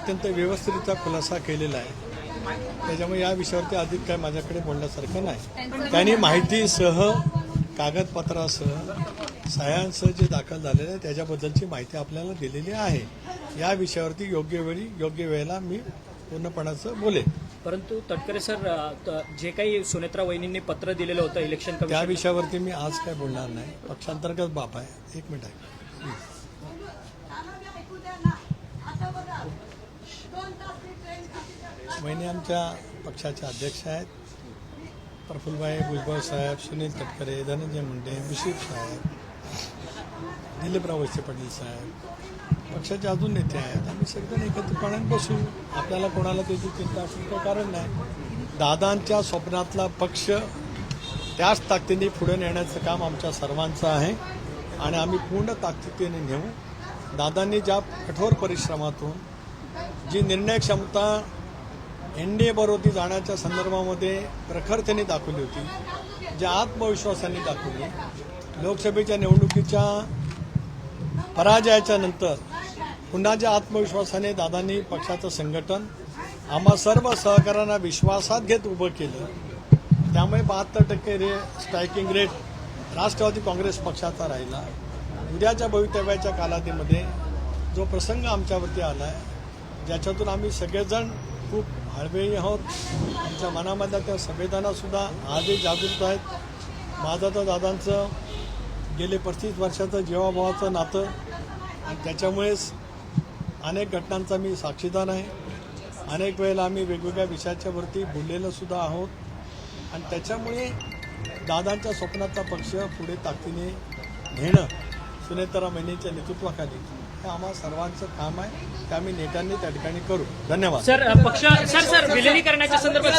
अत्यंत व्यवस्थितरित्या खुलासा केलेला आहे. त्याच्यामुळे या विषयावरती अधिक काय माझ्याकडे बोलण्यासारखं नाही. त्यांनी माहितीसह कागदपत्रासह सह्यांसह जे दाखल झालेलं आहे त्याच्याबद्दलची माहिती आपल्याला दिलेली आहे. या विषयावरती योग्य वेळी योग्य वेळेला मी पूर्णपणाचं बोलेन. परंतु तटकरे सर, जे काही सुनेत्रा वहिनींनी पत्र दिलेलं होतं इलेक्शन त्या कमिशन, विषयावरती मी आज काय बोलणार नाही. पक्षांतर्गत बाब आहे. एक मिनिट आहे. वहिनी आमच्या पक्षाचे अध्यक्ष आहेत. प्रफुल्लभाई भुजबळ साहेब, सुनील तटकरे, धनंजय मुंडे, मुशीफ साहेब, दिलीपराव वळसे पाटील साहेब, पक्षाचे अजून नेते आहेत. आम्ही सगळेजण एकत्रितपणे बसू. आपल्याला कोणाला त्याची चिंता असेल काही कारण नाही. दादांच्या स्वप्नातला पक्ष त्याच ताकदीने पुढे नेण्याचं काम आमच्या सर्वांचं आहे आणि आम्ही पूर्ण ताकदीने नेऊ. दादांनी ज्या कठोर परिश्रमातून जी निर्णय क्षमता NDA बरोबर जाण्याच्या संदर्भामध्ये प्रखरतेने दाखवली होती, ज्या आत्मविश्वासाने दाखवली, लोकसभेच्या निवडणुकीच्या पराजयाच्या नंतर पुन्हा ज्या आत्मविश्वासाने दादांनी पक्षाचं संघटन आम्हा सर्व सहकाऱ्यांना विश्वासात घेत उभं केलं, त्यामुळे 72% स्ट्रायकिंग रेट राष्ट्रवादी काँग्रेस पक्षाचा राहिला. उद्याच्या भवितव्याच्या कालावधीमध्ये जो प्रसंग आमच्यावरती आला आहे, ज्याच्यातून आम्ही सगळेजण खूप हळवेही आहोत. आमच्या मनामधल्या त्या संवेदनासुद्धा आजही जागृत आहेत. माझं तर दादांचं गेले 35 वर्षाचं जीवाभावाचं नातं आणि त्याच्यामुळेच अनेक घटनांचा मी साक्षीदार आहे. अनेक वेळेला आम्ही वेगवेगळ्या विषयाच्या वरती बोललेलं सुद्धा आहोत आणि त्याच्यामुळे दादांच्या स्वप्नाचा पक्ष पुढे ताकदीने नेणं सुनेत्रा वहिनींच्या नेतृत्वाखाली हे आम्हा सर्वांचं काम आहे. ते आम्ही नेत्यांनी त्या ठिकाणी करू. धन्यवाद. सर, पक्ष सर विलिनीकरणाच्या संदर्भात